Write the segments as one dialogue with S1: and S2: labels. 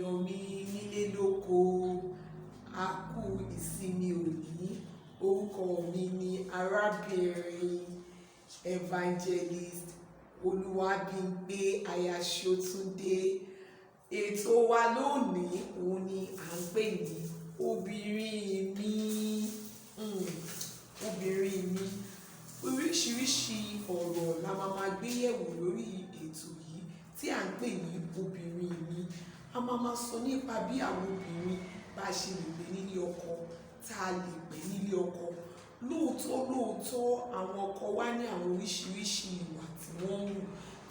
S1: èèyàn mi nílé lóko, a kú ìsinmi òní. Orúkọ mi ni arábìnrin evangelist Olúwabímpé aya Ṣótúndé. Ètò wa lónìí òun ni à ń pè ní obìnrin mi. Obìnrin mi, oríṣiríṣi ọ̀rọ̀ la máa gbé yẹ̀wò lórí ètò yìí tí à ń pè ní obìnrin mi. A máa sọ nípa bí àwọn obìnrin bá ṣe lè gbé nílé ọkọ, tá a lè gbé nílé ọkọ. Lóòótọ́ àwọn ọkọ wa ní àwọn oríṣiríṣi ìwà tí wọ́n ń hù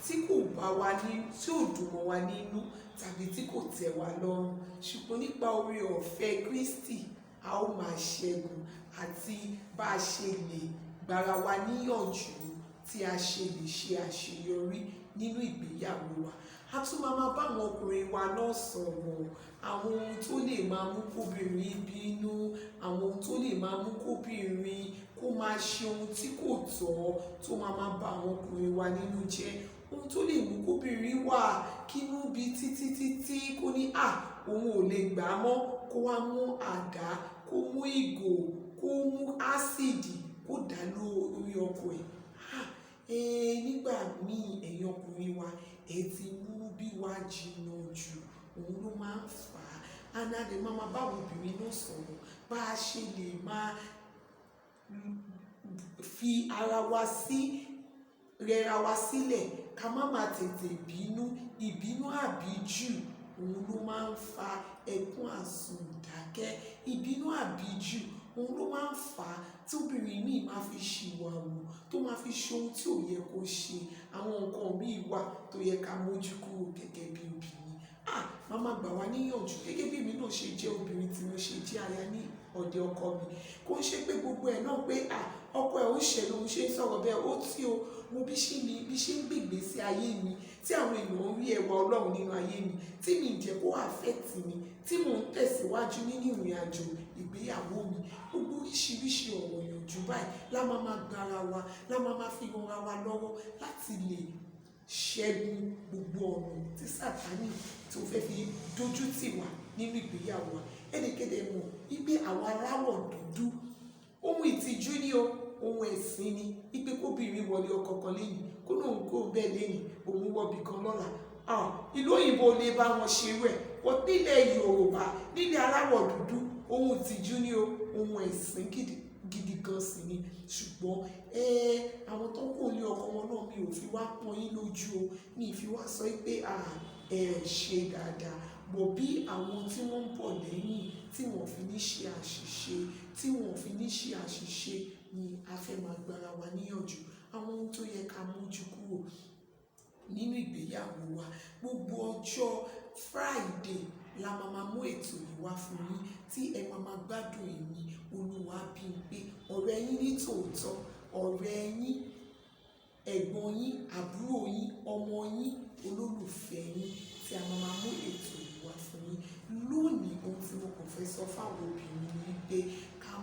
S1: tí kò bá wa ní, tí ò dùn mọ́ wa nínú tàbí tí kò tẹ́ wa lọ́rùn. Ṣùgbọ́n nípa oore ọ̀fẹ́ Kristi, a ó máa ṣẹ́gun àti bá a ṣe lè gbára wa níyànjú tí a ṣe lè ṣe àṣeyọrí nínú ìgbéyàwó wa. A tún máa bá àwọn ọkùnrin wa náà sọ̀rọ̀ àwọn ohun tó lè máa mú kóbìnrin bínú, àwọn ohun tó lè máa mú kóbìnrin kó máa ṣe ohun tí kò tọ́ tó máa bá àwọn ọkùnrin wa nínú jẹ́. Ohun tó lè mú kóbìnrin wà kínú bí títí kó ní òun ò lè gbà á mọ́, kó wá mú àdá, kó mú ìgò, kó mú ásìdì, kó dà lórí ọkọ ẹ̀. Nígbà míì ẹ̀yin ọkùnrin wa ẹ ti mú bí wá jìnnà jù, òun ló máa ń fà á. Anádé máa bá àwọn obìnrin náà sọ̀rọ̀ bá a ṣe lè máa fi ara wa rẹra wa sílẹ̀ ká má tètè bínú. Ìbínú àbíjù òun ló máa ń fa ẹkún àsundàkẹ́. Ìbínú àbíjù òun ló máa ń fà á tí obìnrin míì máa fi ṣìwàwù, tó máa fi ṣe ohun tí ò yẹ kó ṣe. Àwọn nǹkan míì wà tó yẹ ká mójú kúrò gẹ́gẹ́ bí obìnrin. Màmá gbà wá níyànjú gẹ́gẹ́ bí èmi náà ṣe jẹ́ obìnrin tí mo ṣe jẹ́ aya ní ọ̀dẹ̀ ọkọ mi. Kò ń ṣe pé gbogbo ẹ̀ náà pé ọkọ ẹ̀ ó ṣẹ̀ lóun ṣe ń sọ̀rọ̀ bẹ́ẹ̀ ó tí o. Mo bí ṣe ń gbègbè sí ayé mi tí àwọn èèyàn rí ẹwà Ọlọ́run nínú ayé mi, tí mi jẹ́ kó affect mi, tí mò ń tẹ̀síwájú nínú ìrìn àjò ìgbéyàwó mi. Gbogbo oríṣiríṣi ọ̀rọ̀ ìyànjú báyìí la máa gbára wa, la máa fi ran wa lọ́wọ́ láti lè ṣẹ́gun gbogbo ọ̀nà tí Sátánì tó fẹ́ fi dójú tì wá nínú ìgbéyàwó wa. Ẹnikẹ́ni mọ̀ wípé àwọn aláwọ̀ dúdú ohun ìtìjú ni o, ohun ẹ̀sín ni wípé kóbìnrin wọlé ọkọ kan lẹ́yìn kó lóun kó bẹ́ẹ̀ lẹ́yìn òun wọ̀bì kan lọ́la. Ìlú òyìnbó lè bá wọn ṣe rẹ̀ wọ́n nílẹ̀ Yorùbá nílẹ̀ aláwọ̀ dúdú ohun ìtìjú ni o, ohun ẹ̀sín gidi gan sì ni. Ṣùgbọ́n àwọn tó ń kó lé ọkọ wọn náà mi ò fi wá pọ́n yín lójú o, mi ì fi wá sọ pé ṣe dáadáa. Bọ̀ bí àwọn tí wọ́n ń bọ̀ lẹ́yìn tí wọ́n fi ní ṣe àṣìṣe ni a fẹ́ máa gbára wa níyànjú. Àwọn ohun tó yẹ ká mójú kúrò nínú ìgbéyàwó wa. Gbogbo ọjọ́ Friday la máa mú ètò yìí wá fún yín tí ẹ máa gbádùn èmi Olúwabímpé, ọ̀rẹ́ yín ní tòótọ́, ọ̀rẹ́ yín, ẹ̀gbọ́n yín, àbúrò yín, ọmọ yín, olólùfẹ́ yín tí a máa mú ètò yìí wá fún yín. Lónìí ohun tí mo kàn fẹ́ sọ fáwọn obìnrin ni wípé ká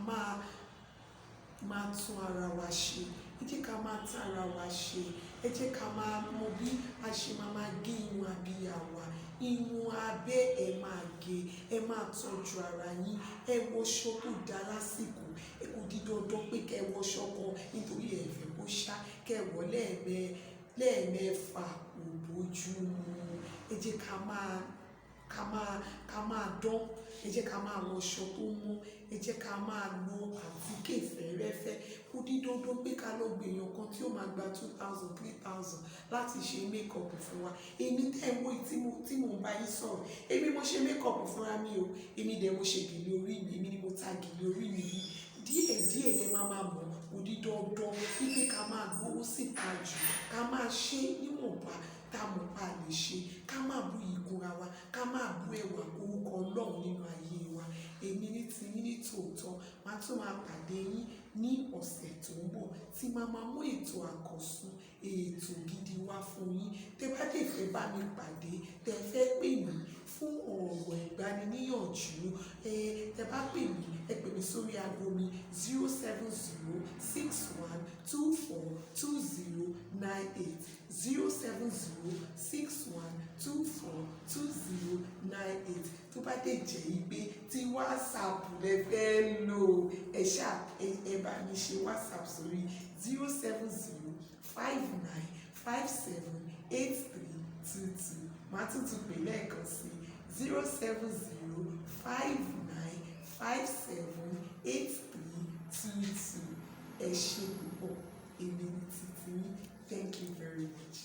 S1: máa tún ara wa ṣe. Ẹ jẹ́ ká máa tún ara wa ṣe. Ẹ jẹ́ ká máa mọ bí a ṣe máa gé irun abíyá wa. Irun abẹ́ ẹ máa gé, ẹ máa tọ́jú ara yín. Ẹ wọṣọ tó dá lásìkò. Ẹ kò di dandan pé kẹ́ ẹ wọṣọ kan nítorí ẹ fẹ́ kó ṣá. Kẹ́ ẹ wọ̀ lẹ́ẹ̀mẹ́fà kò bójú mu. Ẹ jẹ́ ká máa dán. Ẹ jẹ́ ká máa wọṣọ tó mọ́. Ẹ jẹ́ ká máa lo àtíkè fẹ́rẹ́fẹ́. Kò di dandan pé ká lọ gbé èèyàn kan tí ó máa gba 2,000, 3,000 láti ṣe makeup fún wa. Èmi tẹ́ ẹ wò tí mo bá yín sọ̀rọ̀. Èmi mo ṣe makeup fúnra mi o. Èmi dẹ̀ mo ṣe gèlè orí mi. Èmi ni mo ta gèlè orí mi yìí. Díẹ̀ ni máa mọ̀. Kò di dandan wípé ká máa gbówó síta jù. Ká máa ṣe níwọ̀nba tá a mọ̀ pa lè ṣe. Ká máa bú ìkunra wa. Ká máa bú ẹwà orúkọ Ọlọ́run nínú ayé wa. Èmi ní ti yín ní tòótọ́. Màá tún máa pàdé yín ní ọ̀sẹ̀ tó ń bọ̀ tí máa mú ètò àkọ́sùn, ètò gidi wá fún yín. Tẹ́ bá dé fẹ́ bá mi pàdé, tẹ́ fẹ́ pè mí fún ọ̀rọ̀ ìgbaniníyànjú, tẹ́ bá pè mí, ẹ pè mí sórí aago mi 07061242098 07061242098. bá dẹ̀ jẹ́ wípé tí WhatsApp lẹ fẹ́ lò ẹ bá mi ṣe WhatsApp sórí 07059578322 màá tún pè lẹ́ẹ̀kan sí 07059578322. Ẹ ṣé púpọ̀, èmi ni títí yín. Thank you very much.